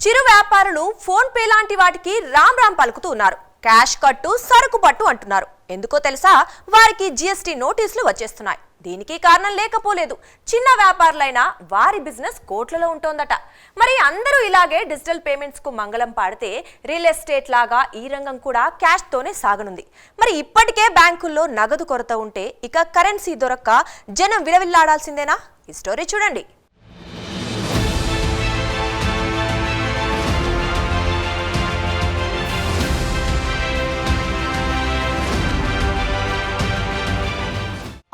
చిరు వ్యాపారులు phone pay లాంటి వాటికి రామ్ రామ్ పలుకుతున్నారు. క్యాష్ కట్టు సరుకు పట్టు అంటున్నారు. ఎందుకో తెలుసా? వారికి జీఎస్టీ నోటీసులు వచ్చేస్తున్నాయి. దీనికి కారణం లేకపోలేదు. చిన్న వ్యాపారులైనా వారి బిజినెస్ కోట్లలో ఉంటోందట. మరి అందరూ ఇలాగే డిజిటల్ పేమెంట్స్ కు మంగళం పాడితే రియల్ ఎస్టేట్ లాగా ఈ రంగం కూడా క్యాష్ తోనే సాగనుంది. మరి ఇప్పటికే బ్యాంకుల్లో నగదు కొరత ఉంటే ఇక కరెన్సీ దొరక్క జనం విలవిల్లాడాల్సిందేనా? ఈ స్టోరీ చూడండి.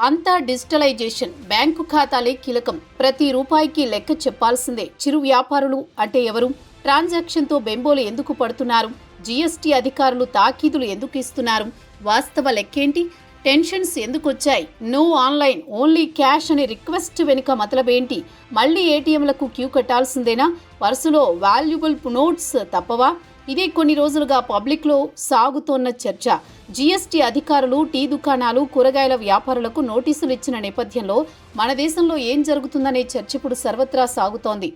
అంతా డిజిటలైజేషన్. బ్యాంకు ఖాతాలే కీలకం. ప్రతి రూపాయికి లెక్క చెప్పాల్సిందే. చిరు వ్యాపారులు అంటే ఎవరు? ట్రాన్సాక్షన్తో బెంబోలు ఎందుకు పడుతున్నారు? జీఎస్టీ అధికారులు తాకీదులు ఎందుకు ఇస్తున్నారు? వాస్తవ లెక్కేంటి? టెన్షన్స్ ఎందుకు వచ్చాయి? నో ఆన్లైన్, ఓన్లీ క్యాష్ అనే రిక్వెస్ట్ వెనుక మతలబేంటి? మళ్లీ ఏటీఎంలకు క్యూ కట్టాల్సిందేనా? వరుసలో వాల్యుబుల్ నోట్స్ తప్పవా? ఇదే కొన్ని రోజులుగా పబ్లిక్లో సాగుతోన్న చర్చ. జీఎస్టీ అధికారులు టీ దుకాణాలు, కూరగాయల వ్యాపారులకు నోటీసులు ఇచ్చిన నేపథ్యంలో మన దేశంలో ఏం జరుగుతుందనే చర్చ ఇప్పుడు సర్వత్రా సాగుతోంది.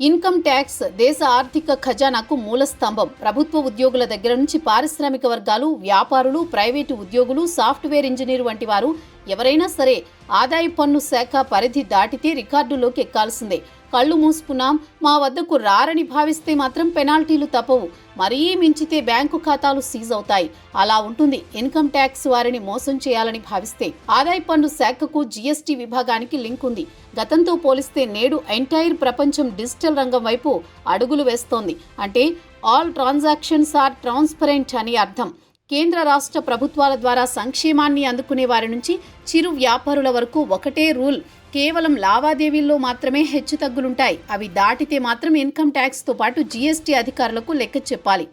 ఇన్కమ్ ట్యాక్స్ దేశ ఆర్థిక ఖజానాకు మూల స్తంభం. ప్రభుత్వ ఉద్యోగుల దగ్గర నుంచి పారిశ్రామిక వర్గాలు, వ్యాపారులు, ప్రైవేటు ఉద్యోగులు, సాఫ్ట్వేర్ ఇంజనీర్ వంటి వారు ఎవరైనా సరే ఆదాయ పన్ను శాఖ పరిధి దాటితే రికార్డులోకి ఎక్కాల్సిందే. కళ్ళు మూసుకున్నాం, మా వద్దకు రారని భావిస్తే మాత్రం పెనాల్టీలు తప్పవు. మరీ మించితే బ్యాంకు ఖాతాలు సీజ్ అవుతాయి. అలా ఉంటుంది ఇన్కమ్ ట్యాక్స్ వారిని మోసం చేయాలని భావిస్తే. ఆదాయ పన్ను శాఖకు జీఎస్టీ విభాగానికి లింక్ ఉంది. గతంతో పోలిస్తే నేడు ఎంటైర్ ప్రపంచం డిజిటల్ రంగం వైపు అడుగులు వేస్తోంది. అంటే ఆల్ ట్రాన్సాక్షన్స్ ఆర్ ట్రాన్స్పరెంట్ అని అర్థం. కేంద్ర రాష్ట్ర ప్రభుత్వాల ద్వారా సంక్షేమాన్ని అందుకునే వారి నుంచి చిరు వ్యాపారుల వరకు ఒకటే రూల్. కేవలం లావాదేవీల్లో మాత్రమే హెచ్చుతగ్గులుంటాయి. అవి దాటితే మాత్రం ఇన్కమ్ ట్యాక్స్తో పాటు జీఎస్టీ అధికారులకు లెక్క చెప్పాలి.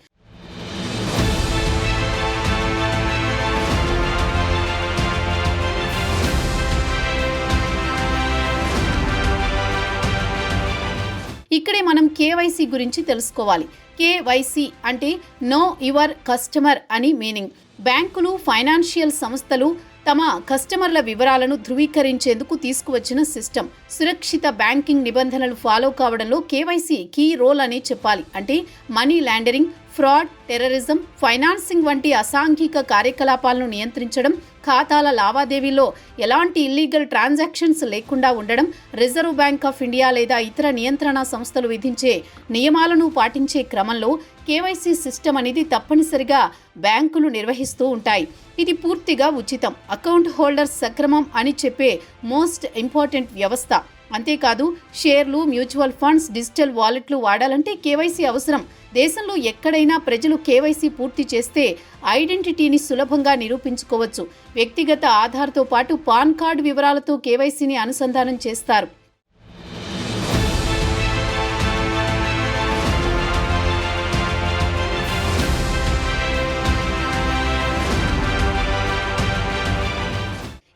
ఇక్కడే మనం కేవైసీ గురించి తెలుసుకోవాలి. కేవైసీ అంటే నో యువర్ కస్టమర్ అని మీనింగ్. బ్యాంకులు, ఫైనాన్షియల్ సంస్థలు తమ కస్టమర్ల వివరాలను ధృవీకరించేందుకు తీసుకువచ్చిన సిస్టమ్. సురక్షిత బ్యాంకింగ్ నిబంధనలు ఫాలో కావడంలో కేవైసీ కీ రోల్ అనే చెప్పాలి. అంటే money laundering, fraud, terrorism, financing వంటి అసాంఘిక కార్యకలాపాలను నియంత్రించడం, ఖాతాల లావాదేవీల్లో ఎలాంటి ఇల్లీగల్ ట్రాన్సాక్షన్స్ లేకుండా ఉండడం, రిజర్వ్ బ్యాంక్ ఆఫ్ ఇండియా లేదా ఇతర నియంత్రణ సంస్థలు విధించే నియమాలను పాటించే క్రమంలో కేవైసీ సిస్టమ్ అనేది తప్పనిసరిగా బ్యాంకులు నిర్వహిస్తూ ఉంటాయి. ఇది పూర్తిగా ఉచితం. అకౌంట్ హోల్డర్స్ సక్రమం అని చెప్పే మోస్ట్ ఇంపార్టెంట్ వ్యవస్థ. అంతేకాదు షేర్లు, మ్యూచువల్ ఫండ్స్, డిజిటల్ వాలెట్లు వాడాలంటే కేవైసీ అవసరం. దేశంలో ఎక్కడైనా ప్రజలు కేవైసీ పూర్తి చేస్తే ఐడెంటిటీని సులభంగా నిరూపించుకోవచ్చు. వ్యక్తిగత ఆధార్తో పాటు పాన్ కార్డు వివరాలతో కేవైసీని అనుసంధానం చేస్తారు.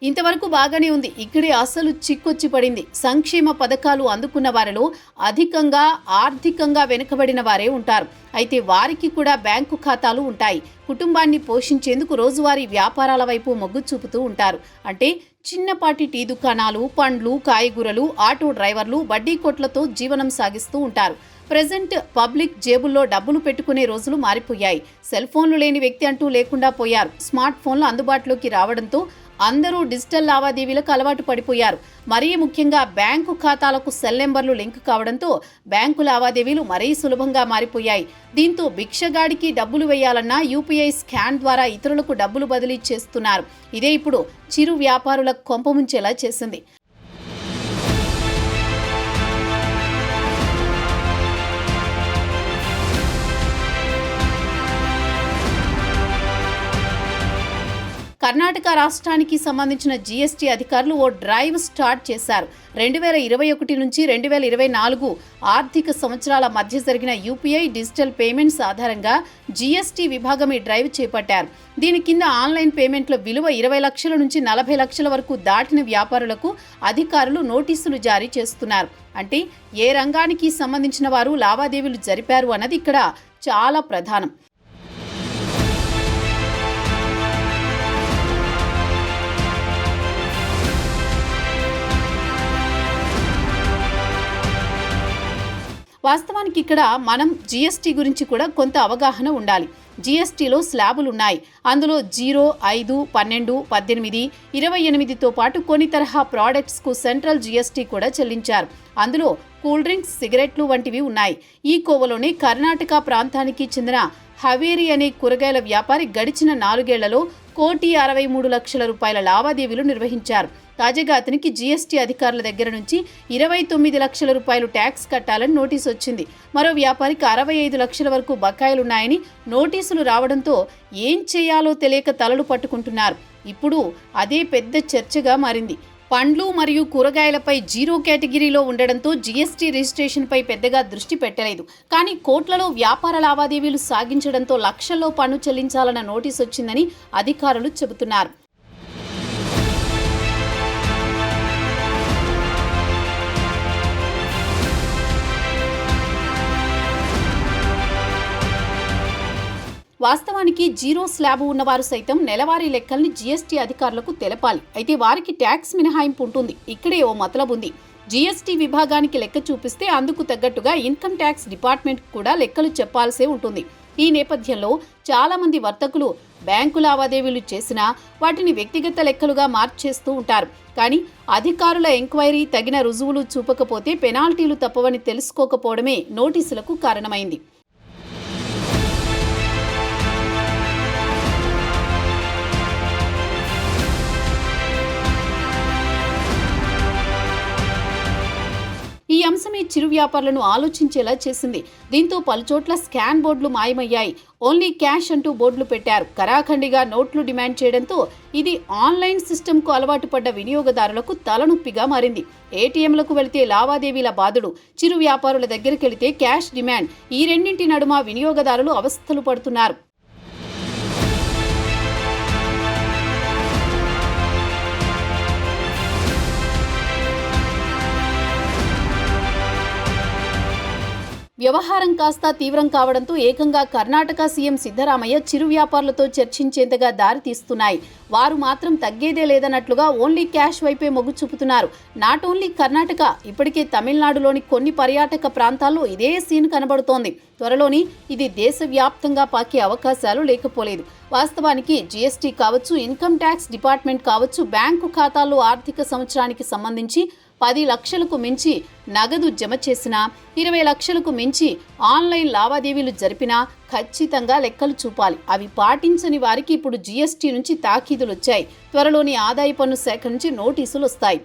ఇంతవరకు బాగానే ఉంది. ఇక్కడే అసలు చిక్కొచ్చి పడింది. సంక్షేమ పథకాలు అందుకున్న వారిలో అధికంగా ఆర్థికంగా వెనుకబడిన వారే ఉంటారు. అయితే వారికి కూడా బ్యాంకు ఖాతాలు ఉంటాయి. కుటుంబాన్ని పోషించేందుకు రోజువారీ వ్యాపారాల వైపు మొగ్గు చూపుతూ ఉంటారు. అంటే చిన్నపాటి టీ దుకాణాలు, పండ్లు, కాయగూరలు, ఆటో డ్రైవర్లు, వడ్డీ కొట్లతో జీవనం సాగిస్తూ ఉంటారు. ప్రెజెంట్ పబ్లిక్ జేబుల్లో డబ్బులు పెట్టుకునే రోజులు మారిపోయాయి. సెల్ ఫోన్లు లేని వ్యక్తి అంటూ లేకుండా పోయారు. స్మార్ట్ ఫోన్లు అందుబాటులోకి రావడంతో అందరూ డిజిటల్ లావాదేవీలకు అలవాటు పడిపోయారు. మరీ ముఖ్యంగా బ్యాంకు ఖాతాలకు సెల్ నెంబర్లు లింక్ కావడంతో బ్యాంకు లావాదేవీలు మరీ సులభంగా మారిపోయాయి. దీంతో భిక్షగాడికి డబ్బులు వేయాలన్నా యూపీఐ స్కాన్ ద్వారా ఇతరులకు డబ్బులు బదిలీ చేస్తున్నారు. ఇదే ఇప్పుడు చిరు వ్యాపారులకు కొంపముంచేలా చేసింది. కర్ణాటక రాష్ట్రానికి సంబంధించిన జీఎస్టీ అధికారులు ఓ డ్రైవ్ స్టార్ట్ చేశారు. 2021 నుంచి 2024 ఆర్థిక సంవత్సరాల మధ్య జరిగిన యూపీఐ డిజిటల్ పేమెంట్స్ ఆధారంగా జీఎస్టీ విభాగం ఈ డ్రైవ్ చేపట్టారు. దీని కింద ఆన్లైన్ పేమెంట్ల విలువ 20 లక్షల నుంచి 40 లక్షల వరకు దాటిన వ్యాపారులకు అధికారులు నోటీసులు జారీ చేస్తున్నారు. అంటే ఏ రంగానికి సంబంధించిన వారు లావాదేవీలు జరిపారు అన్నది ఇక్కడ చాలా ప్రధానం. వాస్తవానికి ఇక్కడ మనం జీఎస్టీ గురించి కూడా కొంత అవగాహన ఉండాలి. జీఎస్టీలో స్లాబులు ఉన్నాయి. అందులో 0, 5, 12, 18, 28తో పాటు కొన్ని తరహా ప్రోడక్ట్స్కు సెంట్రల్ జీఎస్టీ కూడా చెల్లించారు. అందులో కూల్ డ్రింక్స్, సిగరెట్లు వంటివి ఉన్నాయి. ఈ కోవలోనే కర్ణాటక ప్రాంతానికి చెందిన హవేరి అనే కూరగాయల వ్యాపారి గడిచిన 4 ఏళ్లలో 1,63,00,000 రూపాయల లావాదేవీలు నిర్వహించారు. తాజాగా అతనికి జీఎస్టీ అధికారుల దగ్గర నుంచి 29 లక్షల రూపాయలు ట్యాక్స్ కట్టాలని నోటీసు వచ్చింది. మరో వ్యాపారికి 65 లక్షల వరకు బకాయిలున్నాయని నోటీసులు రావడంతో ఏం చేయాలో తెలియక తలలు పట్టుకుంటున్నారు. ఇప్పుడు అదే పెద్ద చర్చగా మారింది. పండ్లు మరియు కూరగాయలపై 0 కేటగిరీలో ఉండడంతో జీఎస్టీ రిజిస్ట్రేషన్పై పెద్దగా దృష్టి పెట్టలేదు. కానీ కోట్లలో వ్యాపార లావాదేవీలు సాగించడంతో లక్షల్లో పన్ను చెల్లించాలన్న నోటీసు వచ్చిందని అధికారులు చెబుతున్నారు. వాస్తవానికి 0 స్లాబు ఉన్నవారు సైతం నెలవారీ లెక్కల్ని జీఎస్టీ అధికారులకు తెలపాలి. అయితే వారికి ట్యాక్స్ మినహాయింపు ఉంటుంది. ఇక్కడే ఓ మతలబు ఉంది. జీఎస్టీ విభాగానికి లెక్క చూపిస్తే అందుకు తగ్గట్టుగా ఇన్కమ్ ట్యాక్స్ డిపార్ట్మెంట్ కూడా లెక్కలు చెప్పాల్సే ఉంటుంది. ఈ నేపథ్యంలో చాలా మంది వర్తకులు బ్యాంకు లావాదేవీలు చేసినా వాటిని వ్యక్తిగత లెక్కలుగా మార్చేస్తూ ఉంటారు. కానీ అధికారుల ఎంక్వైరీ తగిన రుజువులు చూపకపోతే పెనాల్టీలు తప్పవని తెలుసుకోకపోవడమే నోటీసులకు కారణమైంది. ఈ అంశమే చిరు వ్యాపారులను ఆలోచించేలా చేసింది. దీంతో పలుచోట్ల స్కాన్ బోర్డులు మాయమయ్యాయి. ఓన్లీ క్యాష్ అంటూ బోర్డులు పెట్టారు. కరాఖండిగా నోట్లు డిమాండ్ చేయడంతో ఇది ఆన్లైన్ సిస్టమ్కు అలవాటు పడ్డ వినియోగదారులకు తలనొప్పిగా మారింది. ఏటీఎంలకు వెళితే లావాదేవీల బాధుడు, చిరు వ్యాపారుల దగ్గరికి వెళితే క్యాష్ డిమాండ్, ఈ రెండింటి నడుమ వినియోగదారులు అవస్థలు పడుతున్నారు. వ్యవహారం కాస్త తీవ్రం కావడంతో ఏకంగా కర్ణాటక సీఎం సిద్ధరామయ్య చిరు వ్యాపారులతో చర్చించేంతగా దారి తీస్తున్నాయి. వారు మాత్రం తగ్గేదే లేదన్నట్లుగా ఓన్లీ క్యాష్ వైపే మొగ్గు చూపుతున్నారు. నాట్ ఓన్లీ కర్ణాటక, ఇప్పటికే తమిళనాడులోని కొన్ని పర్యాటక ప్రాంతాల్లో ఇదే సీన్ కనబడుతోంది. త్వరలోని ఇది దేశవ్యాప్తంగా పాకే అవకాశాలు లేకపోలేదు. వాస్తవానికి జీఎస్టీ కావచ్చు, ఇన్కమ్ ట్యాక్స్ డిపార్ట్మెంట్ కావచ్చు, బ్యాంకు ఖాతాల్లో ఆర్థిక సంవత్సరానికి సంబంధించి 10 లక్షలకు మించి నగదు జమ చేసినా, 20 లక్షలకు మించి ఆన్లైన్ లావాదేవీలు జరిపినా ఖచ్చితంగా లెక్కలు చూపాలి. అవి పాటించని వారికి ఇప్పుడు జీఎస్టీ నుంచి తాకీదులు వచ్చాయి. త్వరలోని ఆదాయ పన్ను శాఖ నుంచి నోటీసులు వస్తాయి.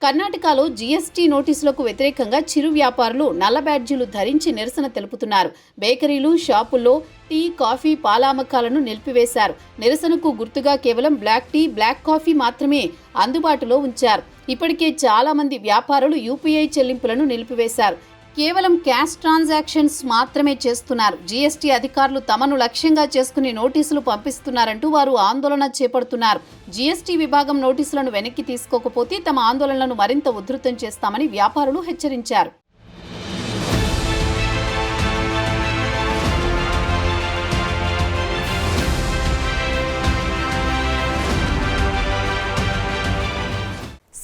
కర్ణాటకలో జీఎస్టీ నోటీసులకు వ్యతిరేకంగా చిరు వ్యాపారులు నల్ల బ్యాడ్జీలు ధరించి నిరసన తెలుపుతున్నారు. బేకరీలు, షాపుల్లో టీ, కాఫీ, పాల అమ్మకాలను నిలిపివేశారు. నిరసనకు గుర్తుగా కేవలం బ్లాక్ టీ, బ్లాక్ కాఫీ మాత్రమే అందుబాటులో ఉంచారు. ఇప్పటికే చాలా మంది వ్యాపారులు యూపీఐ చెల్లింపులను నిలిపివేశారు. కేవలం క్యాష్ ట్రాన్సాక్షన్స్ మాత్రమే చేస్తున్నారు. జీఎస్టీ అధికారులు తమను లక్ష్యంగా చేసుకుని నోటీసులు పంపిస్తున్నారంటూ వారు ఆందోళన చేపడుతున్నారు. జీఎస్టీ విభాగం నోటీసులను వెనక్కి తీసుకోకపోతే తమ ఆందోళనలను మరింత ఉధృతం చేస్తామని వ్యాపారులు హెచ్చరించారు.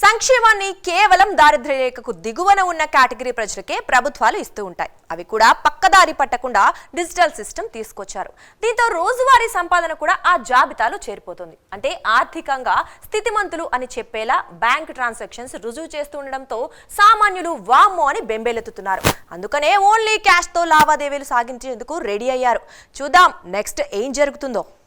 సంక్షేమాన్ని కేవలం దారిద్ర్య రేఖకు దిగువన ఉన్న కేటగిరీ ప్రజలకే ప్రభుత్వాలు ఇస్తూ ఉంటాయి. అవి కూడా పక్కదారి పట్టకుండా డిజిటల్ సిస్టమ్ తీసుకొచ్చారు. దీంతో రోజువారీ సంపాదన కూడా ఆ జాబితాలో చేరిపోతుంది. అంటే ఆర్థికంగా స్థితిమంతులు అని చెప్పేలా బ్యాంక్ ట్రాన్సాక్షన్స్ రుజువు చేస్తూ ఉండడంతో సామాన్యులు వామ్మో అని బెంబేలెత్తుతున్నారు. అందుకనే ఓన్లీ క్యాష్తో లావాదేవీలు సాగించేందుకు రెడీ అయ్యారు. చూద్దాం నెక్స్ట్ ఏం జరుగుతుందో.